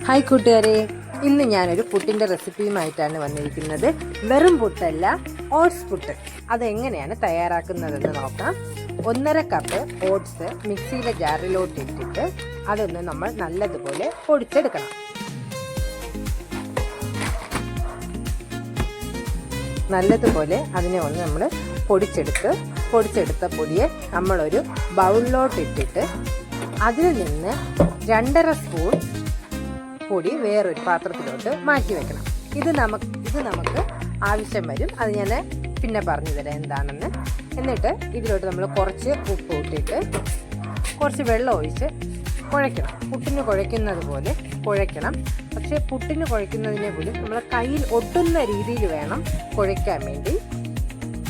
Hi കൂട്ടുകാരെ, ഇന്ന് ഞാനൊരു പുട്ടിൻ്റെ റെസിപ്പിയുമായിട്ടാണ് വന്നിരിക്കുന്നത്. വെറും പുട്ടല്ല, ഓട്സ് പുട്ട്. അതെങ്ങനെയാണ് തയ്യാറാക്കുന്നതെന്ന് നോക്കാം. 1.5 കപ്പ് ഓട്സ് മിക്സിയിലെ ജാറിലോട്ട് ഇട്ടിട്ട് അതൊന്ന് നമ്മൾ നല്ലതുപോലെ പൊടിച്ചെടുക്കണം. നല്ലതുപോലെ അതിനെ ഒന്ന് നമ്മൾ പൊടിച്ചെടുത്ത പൊടിയെ നമ്മളൊരു ബൗളിലോട്ട് ഇട്ടിട്ട് അതിൽ നിന്ന് 2.5 സ്പൂൺ പൊടി വേറൊരു പാത്രത്തിലോട്ട് മാറ്റി വെക്കണം. ഇത് നമുക്ക് ആവശ്യം വരും. അത് ഞാൻ പിന്നെ പറഞ്ഞു തരാം എന്താണെന്ന്. എന്നിട്ട് ഇതിലോട്ട് നമ്മൾ കുറച്ച് ഉപ്പ് ഇട്ടിട്ട് കുറച്ച് വെള്ളം ഒഴിച്ച് കുഴയ്ക്കണം. പുട്ടിന് കുഴയ്ക്കുന്നത് പോലെ കുഴയ്ക്കണം. പക്ഷേ പുട്ടിന് കുഴയ്ക്കുന്നതിനെ പോലും നമ്മൾ കയ്യിൽ ഒട്ടുന്ന രീതിയിൽ വേണം കുഴയ്ക്കാൻ വേണ്ടി.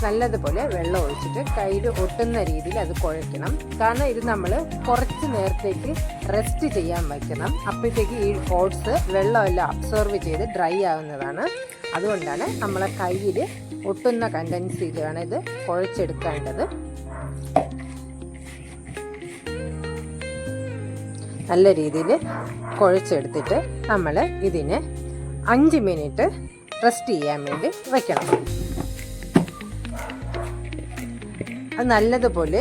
നല്ലതുപോലെ വെള്ളം ഒഴിച്ചിട്ട് കയ്യിൽ ഒട്ടുന്ന രീതിയിൽ അത് കുഴയ്ക്കണം. കാരണം ഇത് നമ്മൾ കുറച്ച് നേരത്തേക്ക് റെസ്റ്റ് ചെയ്യാൻ വയ്ക്കണം. അപ്പോഴത്തേക്ക് ഈ ഓട്സ് വെള്ളമെല്ലാം അബ്സോർവ് ചെയ്ത് ഡ്രൈ ആവുന്നതാണ്. അതുകൊണ്ടാണ് നമ്മളെ കയ്യിൽ ഒട്ടുന്ന കണ്ടൻസിയിലാണ് ഇത് കുഴച്ചെടുക്കേണ്ടത്. നല്ല രീതിയിൽ കുഴച്ചെടുത്തിട്ട് നമ്മൾ ഇതിനെ 5 മിനിറ്റ് റെസ്റ്റ് ചെയ്യാൻ വേണ്ടി വയ്ക്കണം. അത് നല്ലതുപോലെ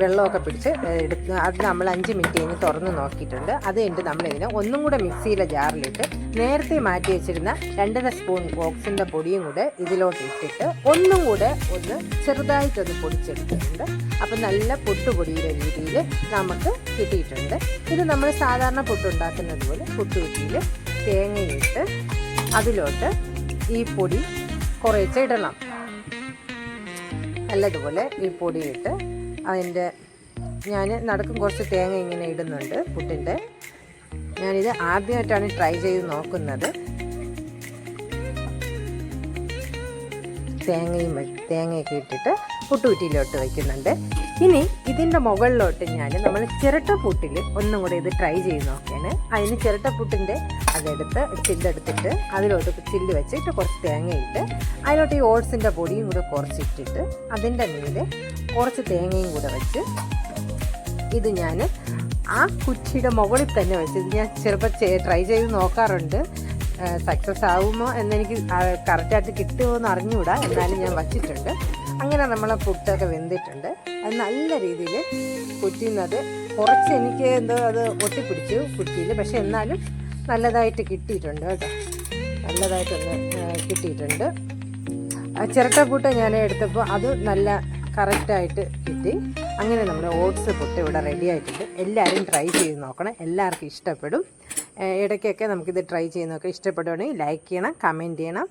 വെള്ളമൊക്കെ പിടിച്ച് എടുക്കുക. അത് നമ്മൾ 5 മിനിറ്റ് കഴിഞ്ഞ് തുറന്ന് നോക്കിയിട്ടുണ്ട്. അത് കഴിഞ്ഞിട്ട് നമ്മളിതിനെ ഒന്നും കൂടെ മിക്സിയിലെ ജാറിലിട്ട് നേരത്തെ മാറ്റി വെച്ചിരുന്ന 2.5 സ്പൂൺ ഓട്സിൻ്റെ പൊടിയും കൂടെ ഇതിലോട്ട് ഇട്ടിട്ട് ഒന്നും കൂടെ ഒന്ന് ചെറുതായിട്ടൊന്ന് പൊടിച്ചെടുത്തിട്ടുണ്ട്. അപ്പം നല്ല പുട്ടുപൊടിയുടെ രീതിയിൽ നമുക്ക് കിട്ടിയിട്ടുണ്ട്. ഇത് നമ്മൾ സാധാരണ പുട്ടുണ്ടാക്കുന്നത് പോലെ പുട്ടുകുറ്റിയിൽ തേങ്ങയിട്ട് അതിലോട്ട് ഈ പൊടി കുറേശ്ശെ ഇടണം. നല്ലതുപോലെ ഈ പൊടിയിട്ട് ഞാൻ നടുക്കും കുറച്ച് തേങ്ങ ഇങ്ങനെ ഇടുന്നുണ്ട് പുട്ടിൻ്റെ. ഞാനിത് ആദ്യമായിട്ടാണ് ട്രൈ ചെയ്ത് നോക്കുന്നത്. തേങ്ങയൊക്കെ ഇട്ടിട്ട് പുട്ടുകുറ്റിയിലോട്ട് വയ്ക്കുന്നുണ്ട്. ഇനി ഇതിൻ്റെ മുകളിലോട്ട് നമ്മൾ ചിരട്ടപ്പുട്ടിൽ ഒന്നും കൂടെ ഇത് ട്രൈ ചെയ്ത് നോക്കിയാണ്. അതിന് ചിരട്ടപ്പുട്ടിൻ്റെ ചില്ലെടുത്തിട്ട് അതിലോട്ട് ചില്ല് വെച്ചിട്ട് കുറച്ച് തേങ്ങയിട്ട് അതിലോട്ട് ഈ ഓട്സിൻ്റെ പൊടിയും കൂടെ കുറച്ചിട്ടിട്ട് അതിൻ്റെ മീതെ കുറച്ച് തേങ്ങയും കൂടെ വെച്ച് ഇത് ഞാൻ ആ കുറ്റിയുടെ മുകളിൽ തന്നെ വെച്ച് ഇത് ഞാൻ ചിലപ്പോൾ ട്രൈ ചെയ്ത് നോക്കാറുണ്ട്. സക്സസ് ആവുമോ എന്നെനിക്ക് കറക്റ്റായിട്ട് കിട്ടുമോ എന്ന് അറിഞ്ഞുകൂടാ. എന്നാലും ഞാൻ വച്ചിട്ടുണ്ട്. അങ്ങനെ നമ്മളെ പുട്ടൊക്കെ വെന്തിട്ടുണ്ട്. അത് നല്ല രീതിയിൽ കുറ്റിന്നത് കുറച്ച് എനിക്ക് അത് ഒട്ടിപ്പിടിച്ചു കുറ്റിയിൽ. പക്ഷെ എന്നാലും നല്ലതായിട്ട് കിട്ടിയിട്ടുണ്ട് കേട്ടോ. നല്ലതായിട്ടൊന്ന് കിട്ടിയിട്ടുണ്ട്. ചിരട്ടപ്പുട്ട് ഞാൻ എടുത്തപ്പോൾ അത് നല്ല കറക്റ്റായിട്ട് കിട്ടി. അങ്ങനെ നമ്മുടെ ഓട്സ് പുട്ട് ഇവിടെ റെഡി ആയിട്ടുണ്ട്. എല്ലാവരും ട്രൈ ചെയ്ത് നോക്കണം. എല്ലാവർക്കും ഇഷ്ടപ്പെടും. ഇടയ്ക്കൊക്കെ നമുക്കിത് ട്രൈ ചെയ്ത് നോക്കാം. ഇഷ്ടപ്പെടുകയാണെങ്കിൽ ലൈക്ക് ചെയ്യണം, കമൻറ്റ് ചെയ്യണം.